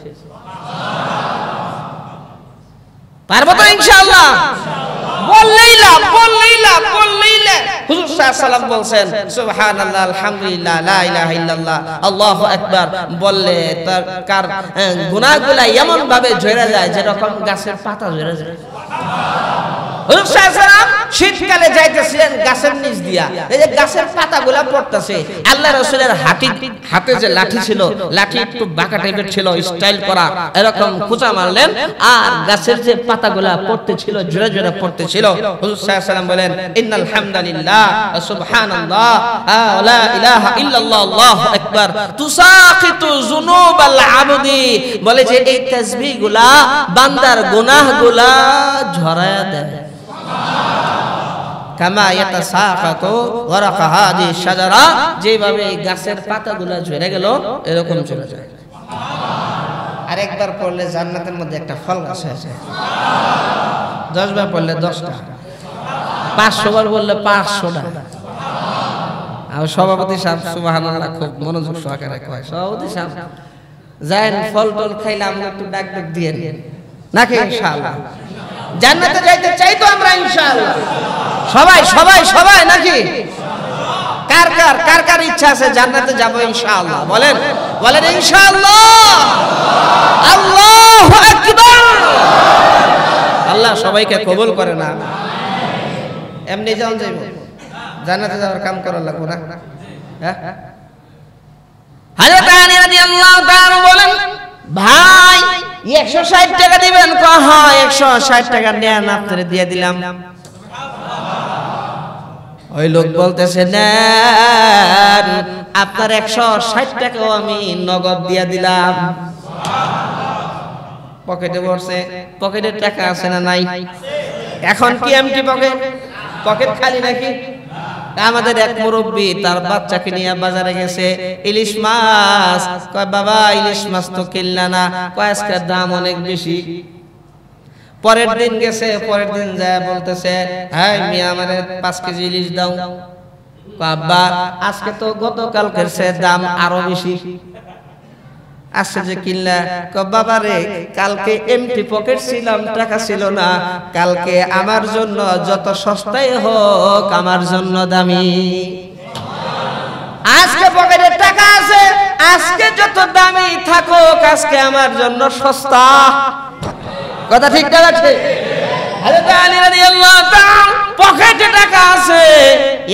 পারবো তো ইনশাআল্লাহ? বললেই লাভ, বললেই লাভ, বললেই লাভ। হুজুর সাল্লাম বলছেন সুবহানাল্লাহ আলহামদুলিল্লাহ লা ইলাহা ইল্লাল্লাহ আল্লাহু আকবার বললে তার কার গুনাহগুলো এমন ভাবে ঝরে যায় যেরকম গাছের পাতা ঝরে যায়। হুজুর সাল্লাল্লাহু আলাইহি ওয়াসাল্লাম শীতকালে যাইতেছিলেন গাছের নিচ দিয়া, এই যে গাছের পাতাগুলা পড়তেছে, আল্লাহ রাসূলের হাতে যে লাঠি ছিল, লাঠি একটু বাঁকা টাইপের ছিল, স্টাইল করা, এরকম খোঁচা মারলেন আর গাছের যে পাতাগুলা পড়তেছিল জোরে জোরে পড়তেছিল। হুজুর সাল্লাল্লাহু আলাইহি ওয়াসাল্লাম বলেন ইন্নাল হামদালিল্লাহ ওয়া সুবহানাল্লাহ ওয়া লা ইলাহা ইল্লাল্লাহ আল্লাহু আকবার তুসাকিতু যুনুবাল আবদি, বলে যে এই তাসবিহগুলা বান্দার গুনাহগুলা ঝরায়া দেয়। কামা ইয়াতাসাকাতু ওয়ারাকা হাদি শাজারা, যেভাবে এই গাছের পাতাগুলো ঝরে গেল এরকম চলে যায়। আরেকবার পড়লে জান্নাতের মধ্যে একটা ফল গাছ আছে, 10 বার পড়লে 10টা, 500 বার বললে 500টা। আর সভাপতি সাহেব সুবহানাল্লাহ খুব মনোযোগ সহকারে কয়, সভাপতি সাহেব যায়েন ফল টল খাইলাম একটু ডাক ডাক দিয়ে নাকি ইনশাআল্লাহ জান্নাতে যাইতে চাই তো আমরা ইনশাআল্লাহ সবাই সবাই সবাই নাকি? কার কার কার কার ইচ্ছা আছে জান্নাতে যাব ইনশাআল্লাহ? বলেন বলেন ইনশাআল্লাহ। আল্লাহু আকবার। আল্লাহ সবাইকে কবুল করে না। এমনি যাও যাইব জান্নাতে যাওয়ার কাম করা লাগবে না। হ্যাঁ, হযরত আলী রাদিয়াল্লাহু তাআলা বলেন ভাই 160 টাকা দিবেন? হ্যাঁ 160 টাকা নেন, আপনারে দিয়ে দিলাম। ওই লোক বলতেছে নেন আপনার 160 টাকাও আমি নগদ দিয়ে দিলাম। পকেটে বসে, পকেটের টাকা আছে না নাই? এখন কি এমটি পকেট? পকেট খালি নাকি? আমাদের এক মুরব্বী তার বাচ্চাকে নিয়ে বাজারে গেছে, ইলিশ মাছ, কয় বাবা ইলিশ মাছ তো কিনলা না, কয় আজকের দাম অনেক বেশি। পরের দিন গেছে, পরের দিন যায় বলতেছে হ্যাঁ মিয়া আমারে 5 কেজি ইলিশ দাও। বাবা আজকে তো গতকালকের চেয়ে দাম আরো বেশি। আজকে যে কিনলা? বাবা রে কালকে এমটি পকেট ছিলাম, টাকা ছিল না, কালকে আমার জন্য যত সস্তাই হোক আমার জন্য দামি। আজকে পকেটে টাকা আছে, আজকে যত দামি থাকুক আজকে আমার জন্য সস্তা। কথা ঠিক না? আছে হযরত আলী রাদিয়াল্লাহু তাআলা পকেটে টাকা আছে,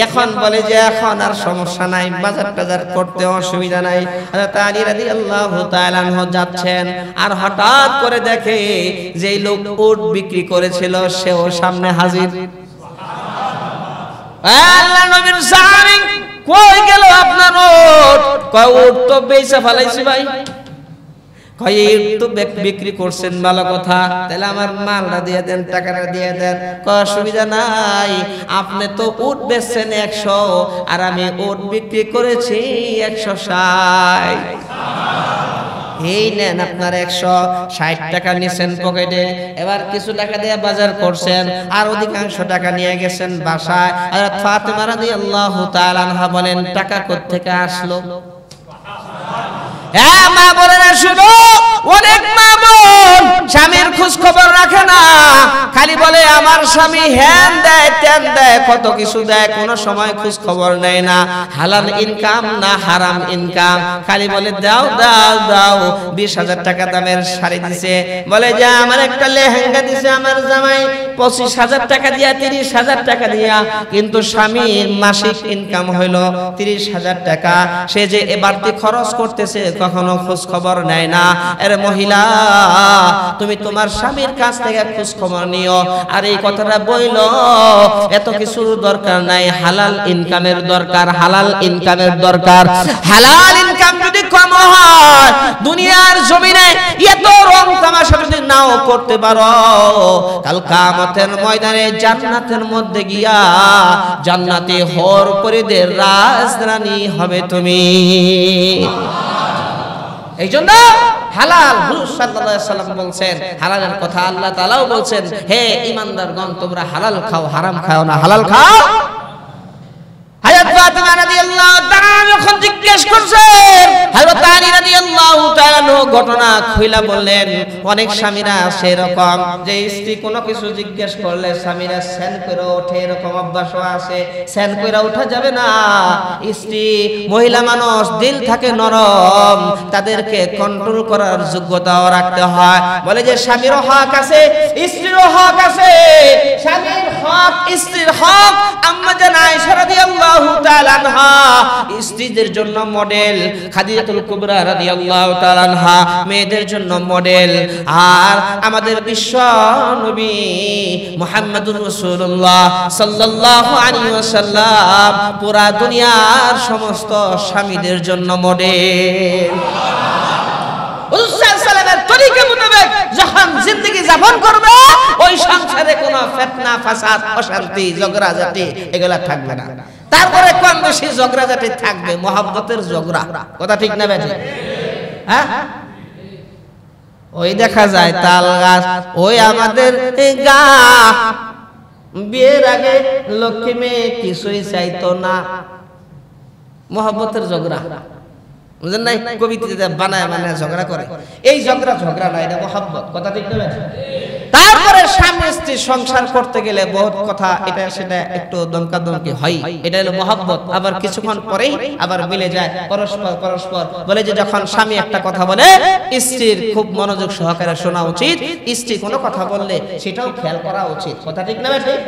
এখন বলে যে এখন আর সমস্যা নাই, বাজার টাজার করতে অসুবিধা নাই। হযরত আলী রাদিয়াল্লাহু তাআলা যাচ্ছেন আর হঠাৎ করে দেখে যে লোক উট বিক্রি করেছিল সেও সামনে হাজির। আল্লাহ নবীর সাহাবী কই গেল আপনার উট? কয় উট তো বেচা ফেলাইছি ভাই। কয় একটু বিক্রি করছেন ভালো কথা, তাহলে আমার মালটা দিয়ে দেন, টাকাটা দিয়ে দেন। কয় অসুবিধা নাই, আপনি তো উট বেচছেন 100 আর আমি উট বিক্রি করেছি 160। এই নেন আপনার 160 টাকা নিছেন পকেটে, এবার কিছু টাকা দিয়ে বাজার করছেন আর অধিকাংশ টাকা নিয়ে গেছেন বাসায়। হযরত ফাতেমা রাদিয়াল্লাহু তাআলা আনহা বলেন টাকা কোথা থেকে আসলো? হ্যাঁ মা বোনেরা শুনো, অনেক মা বোন স্বামীর খোঁজ খবর রাখে না, খালি বলে আমার স্বামী হ্যান দেয় ত্যান দেয় কত কিছু দেয়, কোনো সময় খোঁজ খবর নেয় না হালাল ইনকাম না হারাম ইনকাম, খালি বলে দাও দাও দাও। 20,000 টাকা দামের শাড়ি দিছে, বলে যে আমার একটা লেহেঙ্গা দিছে আমার জামাই 25,000 টাকা দিয়া 30,000 টাকা দিয়া, কিন্তু স্বামীর মাসিক ইনকাম হইল 30,000 টাকা, সে যে বাড়তি খরচ করতেছে কখনো খোঁজ খবর নেয় না। এর মহিলা তুমি তোমার স্বামীর কাছ থেকে খোঁজ খবর নিও, আর এই কথাটা বইল এত কিছুর দরকার নাই, হালাল ইনকামের দরকার, হালাল ইনকামের দরকার। হালাল ইনকাম যদি কম হয় দুনিয়ার জমিনে এত রং তামাশা যদি নাও করতে পারো, কাল কিয়ামতের ময়দানে জান্নাতের মধ্যে গিয়া জান্নাতে হর পরিদের রাজরানী হবে তুমি। এই জন্য হালাল, হুজুর সাল্লাল্লাহু আলাইহি ওয়াসাল্লাম বলছেন হালালের কথা, আল্লাহ তাআলাও বলছেন হে ঈমানদারগণ তোমরা হালাল খাও, হারাম খাও না, হালাল খাও। হযরত ফাতিমা রাদিয়াল্লাহু তাআলা যখন জিজ্ঞেস করছেন হযরত আলী রাদিয়াল্লাহু তাআলা ঘটনা খুইলা বললেন, অনেক স্বামীরা আছে এরকম যে স্ত্রী কোনো কিছু জিজ্ঞেস করলে স্বামীরা স্যান করে ওঠে, এরকম অভ্যাসও আছে। স্যান করে ওঠা যাবে না। স্ত্রী মহিলা মানুষ, দিল থাকে নরম, তাদেরকে কন্ট্রোল করার যোগ্যতাও রাখতে হয়। বলে যে স্বামীরও হক আছে, স্ত্রীরও হক আছে। স্বামীর হক, স্ত্রীর হক। আম্মা জান আয়েশা রাদিয়াল্লাহু তাআলা আনহা স্ত্রীদের জন্য মডেল, খাদিজাতুল কুবরা রাদিয়াল্লাহু তাআলা আনহা মেয়েদের জন্য মডেল। আর আমাদের বিশ্ব নবী মুহাম্মদুর রাসূলুল্লাহ সাল্লাল্লাহু আলাইহি ওয়াসাল্লাম পুরা দুনিয়ার সমস্ত স্বামীদের জন্য মডেল। তরিকা মোতাবেক যখন জিন্দেগি যাপন করবে, ওই সংসারে কোনো ফিতনা, ফাসাদ, অশান্তি, ঝগড়াঝাটি এগুলা থাকবে না। তারপরে কম বেশি ঝগড়াঝাটি থাকবে, মহব্বতের ঝগড়া। কথা ঠিক না বেঠিক? হ্যাঁ, ওই দেখা যায় তাল গাছ, ওই আমাদের গা বিয়ের আগে লক্ষ্মী মেয়ে কিছুই চাইতো না, মহব্বতের ঝগড়া। বুঝলেন নাই? কবিতা বানায় বানায় ঝগড়া করে। এই ঝগড়া না, এটা মহব্বত। কথা ঠিক না? তারপরে স্বামী স্ত্রী সংসার করতে গেলে বহুত কথা, এটা সেটা একটু দমকাদমকি হয়, এটা হলো মহব্বত। আবার কিছুক্ষণ পরেই আবার মিলে যায় পরস্পর। বলে যে যখন স্বামী একটা কথা বলে, স্ত্রীর খুব মনোযোগ সহকারে শোনা উচিত। স্ত্রী কোনো কথা বললে সেটাও খেয়াল করা উচিত। কথা ঠিক না? ঠিক।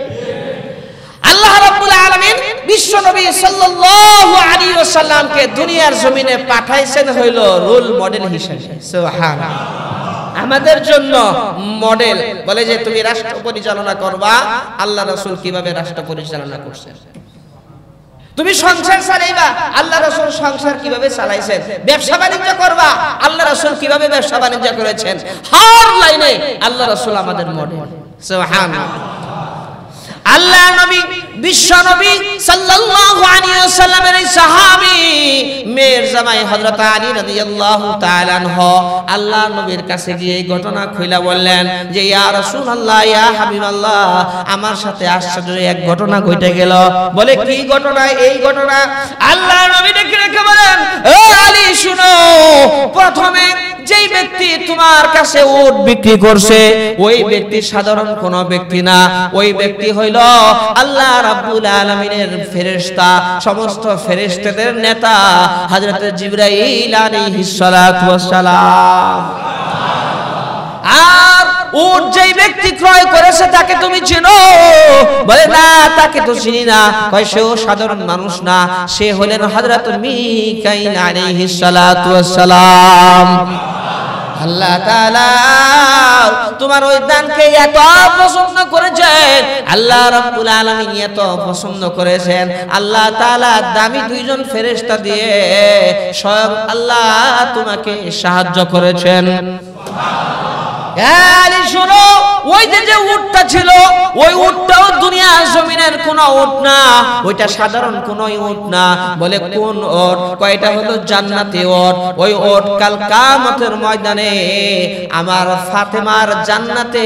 আল্লাহ রাব্বুল আলামিন বিশ্ব নবী সাল্লাল্লাহু আলাইহি ওয়াসাল্লামকে দুনিয়ার জমিনে পাঠাইছেন হইল রোল মডেল হিসেবে। সুবহানাল্লাহ। আমাদের জন্য মডেল। বলে যে তুমি রাষ্ট্র পরিচালনা করবা, আল্লাহ রাসূল কিভাবে রাষ্ট্র পরিচালনা করছেন। তুমি সংসার চালাইবা, আল্লাহ রাসূল সংসার কিভাবে চালাইছেন। ব্যবসা বাণিজ্য করবা, আল্লাহ রাসূল কিভাবে ব্যবসা বাণিজ্য করেছেন। হর লাইনে আল্লাহ রাসূল আমাদের মডেল। সুবহানাল্লাহ। আল্লাহ নবী বিশ্ব নবী সাল্লাল্লাহু আলাইহি ওয়াসাল্লামের এই সাহাবী মেয়ের জামাই হযরত আলী রাদিয়াল্লাহু তাআলা আনহু আল্লাহ নবীর কাছে গিয়ে এই ঘটনা খুইলা বললেন যে ইয়া রাসূলুল্লাহ, ইয়া হাবিবাল্লাহ, আমার সাথে আশ্চর্য এক ঘটনা ঘটে গেল। বলে কি ঘটনা? এই ঘটনা আল্লাহ নবী ডেকে রেখে বলেন, ও আলী শুনো, প্রথমে যেই ব্যক্তি তোমার কাছে উট বিক্রি করছে, ওই ব্যক্তি সাধারণ কোনো ব্যক্তি না। ওই ব্যক্তি হইল আল্লাহ রাব্বুল আলামিনের ফেরেশতা, সমস্ত ফেরেশতাদের নেতা হযরত জিবরাইল আলাইহিস সালাতু ওয়াস সালাম। আর উট যেই ব্যক্তি ক্রয় করেছে তাকে তুমি চিনো? বলে না, তাকে তো চিনি না। কয় সেও সাধারণ মানুষ না, সে হলেন হযরত মিকাইল আলাইহিস সালাতু ওয়াস সালাম। আল্লাহ তাআলা তোমার ওই দানকে এত পছন্দ করেছেন, আল্লাহ রাব্বুল আলামিন এত পছন্দ করেছেন, আল্লাহ তাআলা দামি দুইজন ফেরেশতা দিয়ে স্বয়ং আল্লাহ তোমাকে সাহায্য করেছেন। আলী শোনো, ওই যে উটটা ছিল, ওই উটটাও দুনিয়ার জমিনের কোন উট না, ওইটা সাধারণ কোন উট না। বলে কোন উট? কয়টা হলো জান্নাতি উট। ওই উট কাল কিয়ামতের ময়দানে আমার ফাতেমার জান্নাতে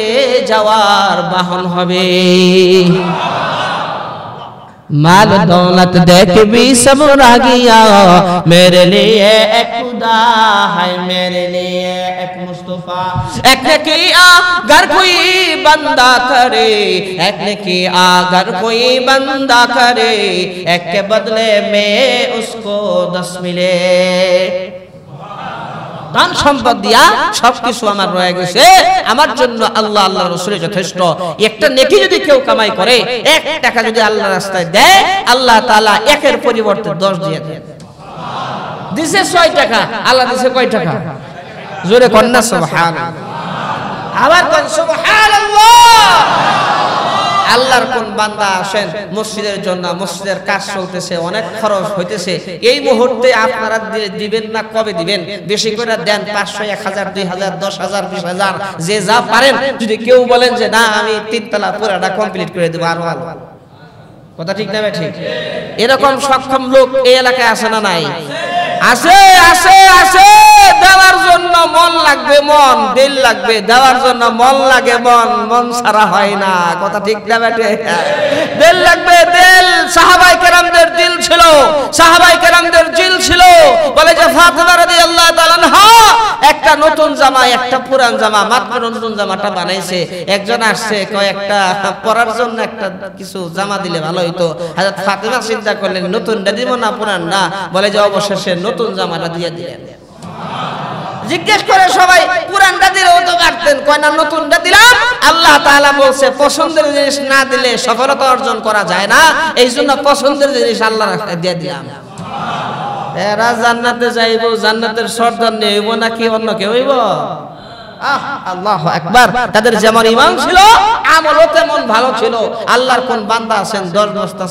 যাওয়ার বাহন হবে। माल दौलत देख भी सब रह गया, मेरे लिए एक खुदा है, मेरे लिए एक मुस्तफा। एक ने किया अगर कोई बंदा करे, एक ने किया अगर कोई बंदा करे, एक के बदले में उसको 10 मिले। দান সম্পদ দিয়া সবকিছু আমার রয়ে গেছে, আমার জন্য আল্লাহ আল্লাহ রাসূলের যথেষ্ট। একটা নেকি যদি কেউ কামাই করে, 1 টাকা যদি আল্লাহর রাস্তায় দেয়, আল্লাহ তাআলা 1 এর পরিবর্তে 10 দিয়ে দেন। দিছে 6 টাকা, আল্লাহ দিছে কয় টাকা? জোরে কন্না সুবহানাল্লাহ। আবার কোন সুবহানাল্লাহ। আল্লাহর কোন বান্দা আসেন মসজিদের জন্য, মসজিদের কাজ চলতেছে, অনেক খরচ হইতেছে, এই মুহূর্তে আপনারা দিবেন না কবে দিবেন? বেশি করে দেন, 500, 1000, 2000, 10000, 20000, যে যা পারেন। যদি কেউ বলেন যে না আমি 3 তলা পুরাটা কমপ্লিট করে দেব, আরো ভালো। কথা ঠিক না ঠিক? এরকম সক্ষম লোক এই এলাকায় আছে না নাই? আছে, আছে, আছে। দেওয়ার জন্য মন লাগবে, মন দিল লাগবে। দেওয়ার জন্য মন লাগে, মন ছাড়া হয় না। কথা ঠিক না বেটে? দিল লাগবে, দিল। সাহাবায়ে কেরামদের দিল ছিল, সাহাবায়ে কেরাম কেরামদের জিল ছিল, বলে যে ফাতেমা রাদিয়াল্লাহু তাআলা আনহা একটা নতুন জামা, একটা পুরান জামা, মাত্র নতুন জামাটা বানাইছে। একজন আসছে, কয় একটা পরার জন্য একটা কিছু জামা দিলে ভালো হইতো। হযরত ফাতেমা চিন্তা করলেন নতুনটা দিব না পুরান না, বলে যে অবশেষে নতুন জামাটা দিয়ে দিলেন। জিজ্ঞেস করে সবাই, পুরানটা দিলেও তো পারতেন, কয় না নতুনটা দিলাম। আল্লাহ তাআলা বলছে পছন্দের জিনিস না দিলে সফলতা অর্জন করা যায় না, এই জন্য পছন্দের জিনিস আল্লাহ দিয়ে দিলাম। এরা জান্নাতে যাইব, জান্নাতের সর্দার নেই হইব নাকি অন্য কেউ হইব? আল্লাহু আকবার। তাদের যেমন ঈমান ছিল, আমলও তেমন ভালো ছিল। আল্লাহর কোন বান্দা আছেন 10 বস্তা